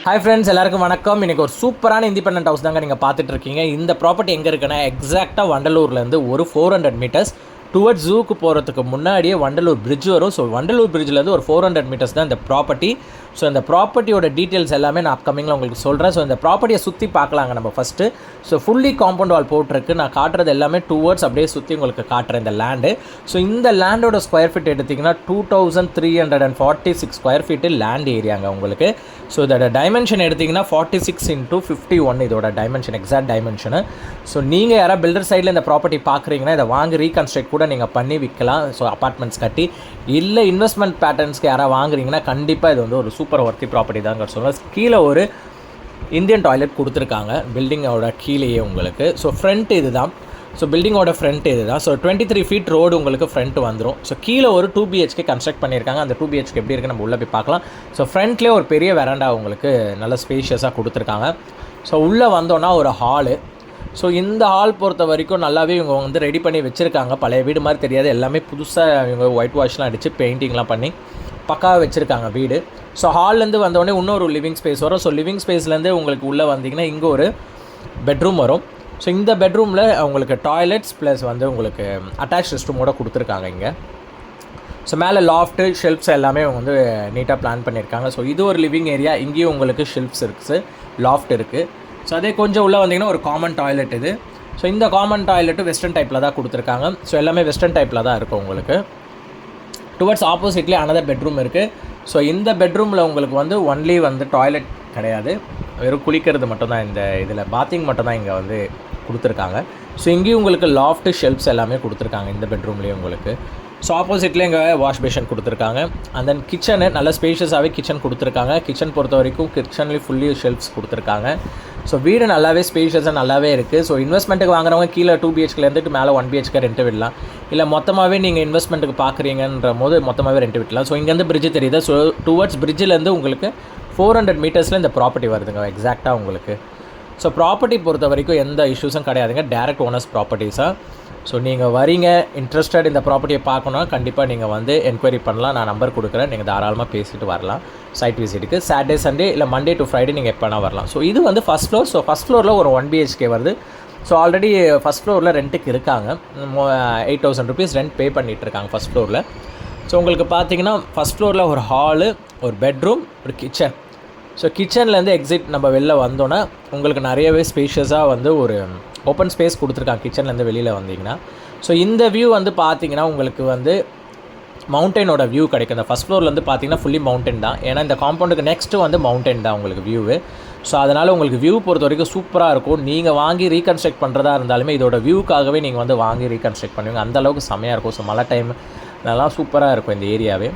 Hi friends, எல்லாருக்கும் வணக்கம். இன்றைக்கி ஒரு சூப்பரான இண்டிபெண்டன்ட் ஹவுஸ் தாங்க நீங்கள் பார்த்துட்டு இருக்கீங்க. இந்த ப்ராப்பர்ட்டி எங்கே இருக்குன்னா எக்ஸாக்டாக வண்டலூர்லேருந்து ஒரு 400 மீட்டர்ஸ் டுவர்ட்ஸ் ஜூக்கு போகிறதுக்கு முன்னாடியே வண்டலூர் பிரிட்ஜ் வரும். ஸோ வண்டலூர் பிரிட்ஜிலேருந்து ஒரு 400 மீட்டர்ஸ் தான் இந்த ப்ராப்பர்ட்டி. ஸோ இந்த ப்ராப்பர்ட்டியோட டீட்டெயில்ஸ் எல்லாமே நான் அப்கமிங்கில் உங்களுக்கு சொல்கிறேன். ஸோ இந்த ப்ராப்பர்ட்டியை சுற்றி பார்க்கலாங்க நம்ம first. So fully compound wall போட்டிருக்கு. நான் காட்டுறது எல்லாமே டுவர்ட்ஸ் அப்படியே சுற்றி உங்களுக்கு காட்டுறேன் இந்த லேண்டு. ஸோ இந்த லேண்டோட ஸ்கொயர் ஃபீட் எடுத்திங்கன்னா 2346 ஸ்கொயர் ஃபீட்டு லேண்ட் ஏரியாங்க உங்களுக்கு. ஸோ இதோட டைமென்ஷன் எடுத்திங்கன்னா 46x51 இதோட டைமென்ஷன், எக்ஸாக்ட் டைமென்ஷனு. ஸோ நீங்கள் யாராவது பில்டர் சைடில் இந்த ப்ராப்பர்ட்டி பார்க்குறீங்கன்னா இதை வாங்கி ரீகன்ஸ்ட்ரக்ட் கூட நீங்கள் பண்ணி விற்கலாம். ஸோ அப்பார்ட்மெண்ட்ஸ் கட்டி இல்லை இன்வெஸ்ட்மெண்ட் பேட்டர்ன்ஸ்க்கு யாராவது வாங்குறீங்கன்னா கண்டிப்பாக இது வந்து ஒரு சூப்பர் ஒர்த்தி ப்ராப்பர்ட்டி தாங்க சொல்லுவேன். கீழே ஒரு இந்தியன் டாய்லெட் கொடுத்துருக்காங்க பில்டிங்கோட கீழேயே உங்களுக்கு. ஸோ ஃப்ரண்ட் இது தான். ஸோ பில்டிங்கோட ஃப்ரண்ட் இது தான். ஸோ 23 ஃபீட் ரோடு உங்களுக்கு ஃப்ரண்ட் வந்துடும். ஸோ கீழே ஒரு 2 BHK கன்ஸ்ட்ரக்ட் பண்ணியிருக்காங்க. அந்த 2 BHK எப்படி இருக்குது நம்ம உள்ளே போய் பார்க்கலாம். ஸோ ஃப்ரண்ட்லேயே ஒரு பெரிய வெராண்டா உங்களுக்கு நல்ல ஸ்பேஷியஸாக கொடுத்துருக்காங்க. ஸோ உள்ளே வந்தோன்னா ஒரு ஹாலு. ஸோ இந்த ஹால் பொறுத்த வரைக்கும் நல்லாவே இவங்க வந்து ரெடி பண்ணி வச்சுருக்காங்க. பழைய வீடு மாதிரி தெரியாது, எல்லாமே புதுசாக இவங்க ஒயிட் வாஷ்லாம் அடித்து பெயிண்டிங்லாம் பண்ணி பக்காவாக வச்சுருக்காங்க வீடு. ஸோ ஹால்லேருந்து வந்தோடனே இன்னொரு லிவிங் ஸ்பேஸ் வரும். ஸோ லிவிங் ஸ்பேஸ்லேருந்து உங்களுக்கு உள்ளே வந்தீங்கன்னா இங்கே ஒரு பெட்ரூம் வரும். ஸோ இந்த பெட்ரூமில் உங்களுக்கு டாய்லெட்ஸ் ப்ளஸ் வந்து உங்களுக்கு அட்டாச் ரெஸ்ட்ரூமோட கொடுத்துருக்காங்க இங்கே. ஸோ மேலே லாஃப்ட்டு ஷெல்ஃப்ஸ் எல்லாமே வந்து நீட்டாக பிளான் பண்ணியிருக்காங்க. ஸோ இது ஒரு லிவிங் ஏரியா. இங்கேயும் உங்களுக்கு ஷெல்ஃப்ஸ் இருக்குது, லாஃப்ட் இருக்குது. ஸோ அதே கொஞ்சம் உள்ளே வந்தீங்கன்னா ஒரு காமன் டாய்லெட் இது. ஸோ இந்த காமன் டாய்லெட்டு வெஸ்டர்ன் டைப்பில் தான் கொடுத்துருக்காங்க. ஸோ எல்லாமே வெஸ்டர்ன் டைப்பில் தான் இருக்கும் உங்களுக்கு. டுவர்ட்ஸ் ஆப்போசிட்லேயே அனதர் பெட்ரூம் இருக்குது. ஸோ இந்த பெட்ரூமில் உங்களுக்கு வந்து ஒன்லி வந்து டாய்லெட் கிடையாது, வெறும் குளிக்கிறது மட்டும்தான். இந்த இதில் பாத்திங் மட்டும்தான் இங்கே வந்து கொடுத்துருக்காங்க. ஸோ இங்கேயும் உங்களுக்கு லாஃப்ட்டு ஷெல்ஃப்ஸ் எல்லாமே கொடுத்துருக்காங்க இந்த பெட்ரூம்லேயும் உங்களுக்கு. ஸோ ஆப்போசிட்லேயே இங்கே வாஷ் பேஷன் கொடுத்துருக்காங்க. அண்ட் தென் கிச்சனு நல்ல ஸ்பேஷியஸாகவே கிச்சன் கொடுத்துருக்காங்க. கிச்சன் பொறுத்த வரைக்கும் கிச்சன்லேயும் ஃபுல்லி ஷெல்ஃப்ஸ் கொடுத்துருக்காங்க. ஸோ வீடு நல்லாவே ஸ்பேஷியஸாக நல்லாவே இருக்குது. ஸோ இன்வெஸ்ட்மெண்ட்டுக்கு வாங்குறவங்க கீழே 2 BHK இருந்துட்டு மேலே 1 BHK ரெண்ட்டு விடலாம். இல்லை மொத்தமாகவே நீங்கள் இன்வெஸ்ட்மெண்ட்டுக்கு பார்க்குறீங்கன்ற போது மொத்தமாகவே ரெண்ட்டு விடலாம். ஸோ இங்கேருந்து பிரிட்ஜ் தெரியுது. ஸோ டுவர்ட்ஸ் பிரிட்ஜிலேருந்து உங்களுக்கு 400 மீட்டர்ஸில் இந்த ப்ராப்பர்ட்டி வருதுங்க எக்ஸாக்டாக உங்களுக்கு. ஸோ ப்ராப்பர்ட்டி பொறுத்த வரைக்கும் எந்த இஷ்யூஸும் கிடையாதுங்க, டேரக்ட் ஓனர்ஸ் ப்ராப்பர்ட்டிஸாக. ஸோ நீங்கள் வரீங்க, இன்ட்ரெஸ்டட் இந்த ப்ராப்பர்ட்டியை பார்க்கணுன்னா கண்டிப்பாக நீங்கள் வந்து என்கொயரி பண்ணலாம். நான் நம்பர் கொடுக்குறேன், நீங்கள் தாராளமாக பேசிட்டு வரலாம் சைட் விசிட்டுக்கு. சாட்டர்டே சண்டே இல்லை மண்டே டு ஃப்ரைடே நீங்கள் எப்போனா வரலாம். ஸோ இது வந்து ஃபஸ்ட் ஃப்ளோர். ஸோ ஃபஸ்ட் ஃப்ளோரில் ஒரு 1 BHK வருது. ஸோ ஆல்ரெடி ஃபஸ்ட் ஃப்ளோரில் ரெண்ட்டுக்கு இருக்காங்க. 8000 ருபீஸ் ரெண்ட் பே பண்ணிகிட்டு இருக்காங்க ஃபஸ்ட் ஃப்ளோரில். ஸோ உங்களுக்கு பார்த்தீங்கன்னா ஃபஸ்ட் ஃப்ளோரில் ஒரு ஹாலு, ஒரு பெட்ரூம், ஒரு கிச்சன். ஸோ கிச்சன்லேருந்து எக்ஸிட் நம்ம வெளில வந்தோன்னா உங்களுக்கு நிறையவே ஸ்பேஷியஸாக வந்து ஒரு ஓப்பன் ஸ்பேஸ் கொடுத்துருக்காங்க கிச்சன்லேருந்து வெளியில் வந்தீங்கன்னா. ஸோ இந்த வியூ வந்து பார்த்தீங்கன்னா உங்களுக்கு வந்து மவுண்டனோட வியூ கிடைக்கும். இந்த ஃபஸ்ட் ஃப்ளோர்லேருந்து பார்த்தீங்கன்னா ஃபுல்லி மவுண்டன் தான். ஏன்னா இந்த காம்பவுண்டுக்கு நெக்ஸ்ட்டு வந்து மவுண்டன் தான் உங்களுக்கு வியூவு. ஸோ அதனால் உங்களுக்கு வியூ பொறுத்த வரைக்கும் சூப்பராக இருக்கும். நீங்கள் வாங்கி ரீகன்ஸ்ட்ரக்ட் பண்ணுறதா இருந்தாலுமே இதோட வியூக்காகவே நீங்கள் வந்து வாங்கி ரீகன்ஸ்ட்ரக்ட் பண்ணுவீங்க. அந்தளவுக்கு செம்மையாக இருக்கும். ஸோ மழை டைம் நல்லா சூப்பராக இருக்கும் இந்த ஏரியாவே.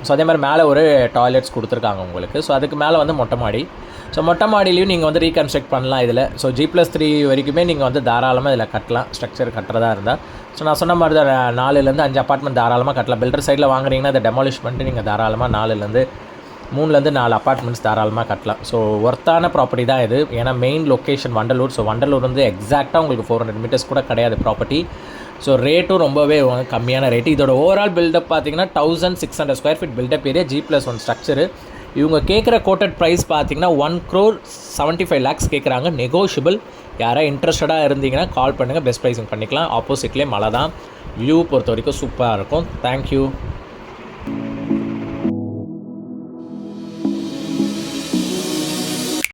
ஸோ அதே மாதிரி மேலே ஒரு டாய்லெட்ஸ் கொடுத்துருக்காங்க உங்களுக்கு. ஸோ அதுக்கு மேலே வந்து மொட்டை மாடி. ஸோ மொட்டை மாடிலையும் நீங்கள் வந்து ரீகன்ஸ்ட்ரக்ட் பண்ணலாம் இதில். ஸோ G+3 வரைக்குமே நீங்கள் வந்து தாராளமாக இதில் கட்டலாம், ஸ்ட்ரக்சர் கட்டுறதா இருந்தால். ஸோ நான் சொன்ன மாதிரி தான் 4லேருந்து 5 அப்பார்ட்மெண்ட் தாராளமாக கட்டலாம். பில்டர் சைடில் வாங்குறீங்கன்னா இதை டெமாலிஷ் பண்ணிட்டு நீங்கள் தாராளமாக 3லேருந்து 4 அப்பார்ட்மெண்ட்ஸ் தாராளமாக கட்டலாம். ஸோ ஒர்த்தான ப்ராப்பர்ட்டி தான் இது. ஏன்னா main location Vandalur. So Vandalur வந்து எக்ஸாக்டாக உங்களுக்கு 400 மீட்டர்ஸ் கூட கிடையாது ப்ராப்பர்ட்டி. ஸோ ரேட்டும் ரொம்பவே கம்மியான ரேட்டு. இதோட ஓவரால் பில்டப் பார்த்தீங்கன்னா 1600 square feet built up area, G+1 structure. இவங்க கேட்குற கோட்டட் ப்ரைஸ் பார்த்தீங்கன்னா 1,75 lakhs கேட்குறாங்க. நெகோஷியபிள். யாராவது இன்ட்ரெஸ்டடாக இருந்தீங்கன்னா கால் பண்ணுங்கள், பெஸ்ட் ப்ரைஸிங் பண்ணிக்கலாம். ஆப்போசிட்லேயே மழை தான். வியூ பொறுத்த வரைக்கும் சூப்பராக இருக்கும். தேங்க்யூ.